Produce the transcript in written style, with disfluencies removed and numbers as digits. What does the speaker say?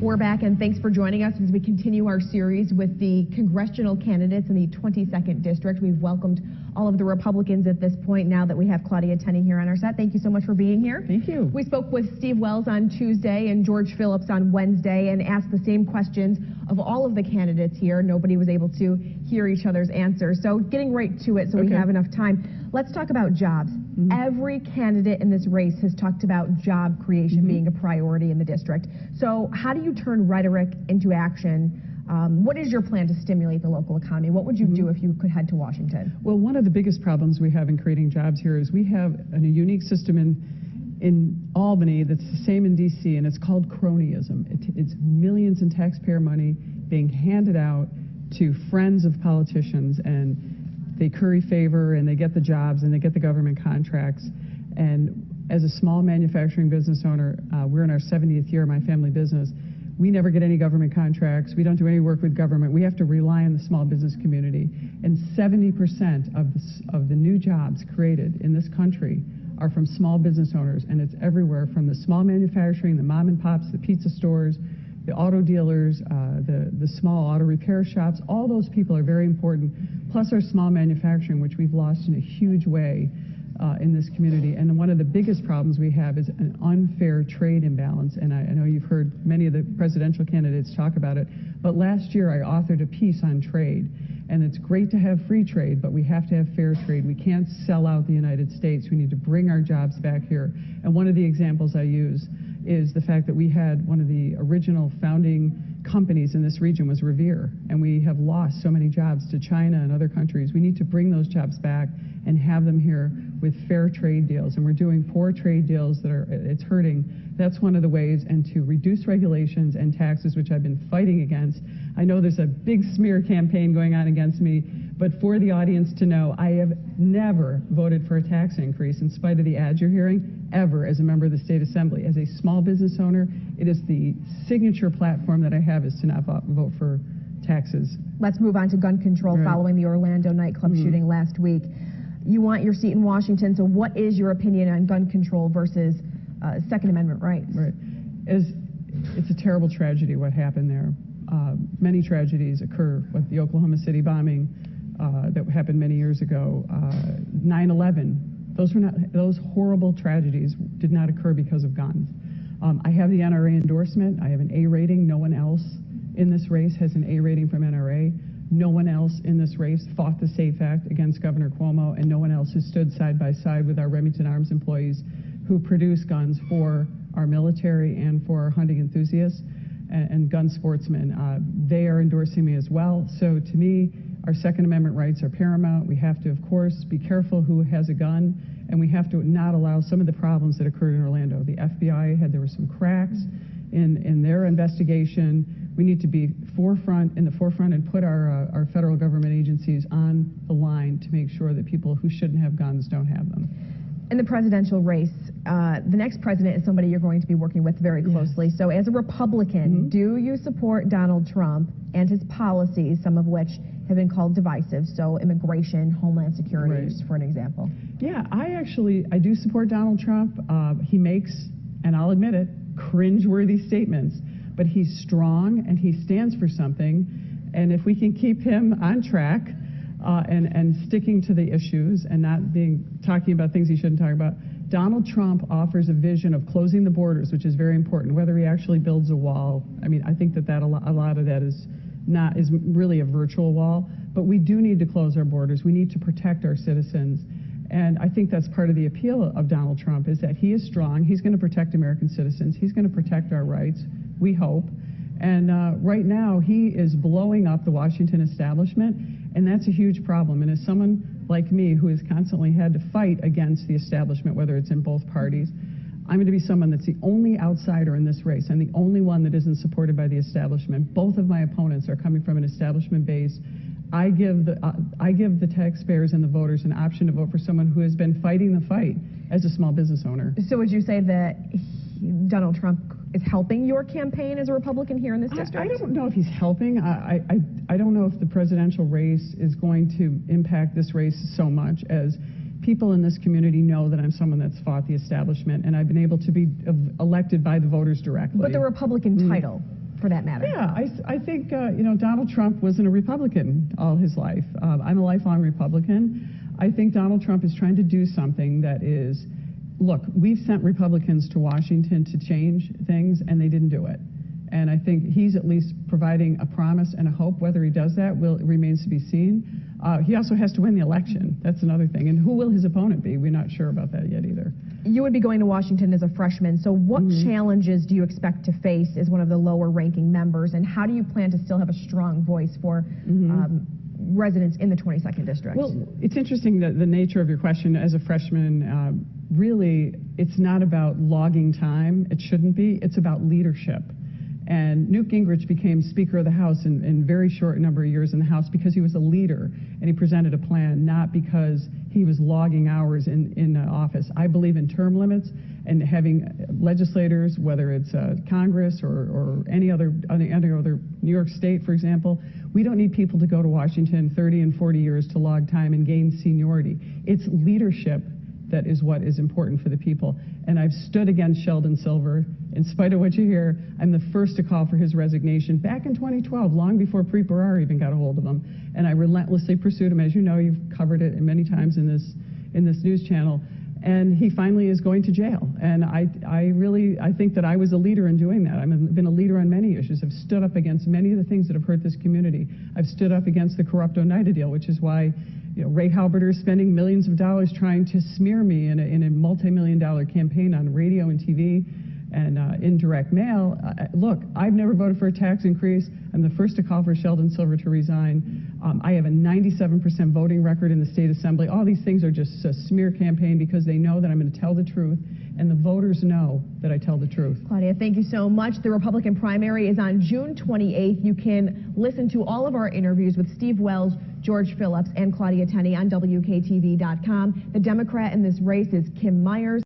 We're back, and thanks for joining us as we continue our series with the congressional candidates in the 22nd District. We've welcomed all of the Republicans at this point now that we have Claudia Tenney here on our set. Thank you so much for being here. Thank you. We spoke with Steve Wells on Tuesday and George Phillips on Wednesday and asked the same questions of all of the candidates here. Nobody was able to hear each other's answers. So getting right to it so we have enough time. Let's talk about jobs. Every candidate in this race has talked about job creation being a priority in the district. So how do you turn rhetoric into action? What is your plan to stimulate the local economy? What would you do if you could head to Washington? Well, one of the biggest problems we have in creating jobs here is we have a unique system in Albany that's the same in D.C., and it's called cronyism. It's millions in taxpayer money being handed out to friends of politicians, and they curry favor, and they get the jobs, and they get the government contracts. And as a small manufacturing business owner, we're in our 70th year of my family business. We never get any government contracts. We don't do any work with government. We have to rely on the small business community. And 70% of the new jobs created in this country are from small business owners, and it's everywhere from the small manufacturing, the mom and pops, the pizza stores, the auto dealers, the small auto repair shops. All those people are very important, plus our small manufacturing, which we've lost in a huge way in this community. And one of the biggest problems we have is an unfair trade imbalance, and I know you've heard many of the presidential candidates talk about it, but last year I authored a piece on trade. And it's great to have free trade, but we have to have fair trade. We can't sell out the United States. We need to bring our jobs back here. And one of the examples I use is the fact that we had one of the original founding companies in this region was Revere, and we have lost so many jobs to China and other countries. We need to bring those jobs back and have them here with fair trade deals. And we're doing 4 trade deals that it's hurting. That's one of the ways, and to reduce regulations and taxes, which I've been fighting against. I know there's a big smear campaign going on against me, but for the audience to know, I have never voted for a tax increase, in spite of the ads you're hearing, ever, as a member of the State Assembly. As a small business owner, it is the signature platform that I have, is to not vote for taxes. Let's move on to gun control following the Orlando nightclub shooting last week. You want your seat in Washington, so what is your opinion on gun control versus Second Amendment rights? It's a terrible tragedy what happened there. Many tragedies occur, with the Oklahoma City bombing that happened many years ago, 9/11. Those horrible tragedies did not occur because of guns. I have the NRA endorsement. I have an A rating. No one else in this race has an A rating from NRA. No one else in this race fought the SAFE Act against Governor Cuomo, and no one else has stood side by side with our Remington Arms employees who produce guns for our military and for our hunting enthusiasts and gun sportsmen. They are endorsing me as well. So to me, our Second Amendment rights are paramount. We have to, of course, be careful who has a gun, and we have to not allow some of the problems that occurred in Orlando. The FBI there were some cracks in their investigation. We need to be in the forefront and put our federal government agencies on the line to make sure that people who shouldn't have guns don't have them. In the presidential race, the next president is somebody you're going to be working with very closely. So as a Republican, do you support Donald Trump and his policies, some of which have been called divisive, so immigration, homeland security, just for an example? Yeah, I do support Donald Trump. He makes, and I'll admit it, cringeworthy statements, but he's strong and he stands for something. And if we can keep him on track and sticking to the issues and not talking about things he shouldn't talk about, Donald Trump offers a vision of closing the borders, which is very important. Whether he actually builds a wall, I mean, I think that a lot of that is really a virtual wall, but we do need to close our borders. We need to protect our citizens. And I think that's part of the appeal of Donald Trump, is that he is strong. He's going to protect American citizens. He's going to protect our rights, we hope. And right now, he is blowing up the Washington establishment, and that's a huge problem. And as someone like me who has constantly had to fight against the establishment, whether it's in both parties, I'm going to be someone that's the only outsider in this race. I'm the only one that isn't supported by the establishment. Both of my opponents are coming from an establishment base. I give the taxpayers and the voters an option to vote for someone who has been fighting the fight as a small business owner. So would you say that Donald Trump is helping your campaign as a Republican here in this district? I don't know if he's helping. I don't know if the presidential race is going to impact this race so much, as people in this community know that I'm someone that's fought the establishment, and I've been able to be elected by the voters directly. But the Republican title for that matter? Yeah, I think, Donald Trump wasn't a Republican all his life. I'm a lifelong Republican. I think Donald Trump is trying to do something that is, look, we've sent Republicans to Washington to change things, and they didn't do it. And I think he's at least providing a promise and a hope. Whether he does that remains to be seen. He also has to win the election. That's another thing. And who will his opponent be? We're not sure about that yet either. You would be going to Washington as a freshman, so what challenges do you expect to face as one of the lower-ranking members, and how do you plan to still have a strong voice for residents in the 22nd District? Well, it's interesting that the nature of your question as a freshman, really, it's not about logging time. It shouldn't be. It's about leadership. And Newt Gingrich became Speaker of the House in a very short number of years in the House because he was a leader and he presented a plan, not because he was logging hours in office. I believe in term limits and having legislators, whether it's Congress or any other New York State, for example. We don't need people to go to Washington 30 and 40 years to log time and gain seniority. It's leadership that is what is important for the people. And I've stood against Sheldon Silver. In spite of what you hear, I'm the first to call for his resignation back in 2012, long before Preet Bharara even got a hold of him. And I relentlessly pursued him. As you know, you've covered it many times in this news channel. And he finally is going to jail. And I think that I was a leader in doing that. I've been a leader on many issues. I've stood up against many of the things that have hurt this community. I've stood up against the corrupt Oneida deal, which is why Ray Halberter is spending millions of dollars trying to smear me in a multi-million-dollar campaign on radio and TV and indirect mail. Look, I've never voted for a tax increase. I'm the first to call for Sheldon Silver to resign. I have a 97% voting record in the state assembly. All these things are just a smear campaign because they know that I'm going to tell the truth, and the voters know that I tell the truth. Claudia, thank you so much. The Republican primary is on June 28th. You can listen to all of our interviews with Steve Wells, George Phillips, and Claudia Tenney on WKTV.com. The Democrat in this race is Kim Myers.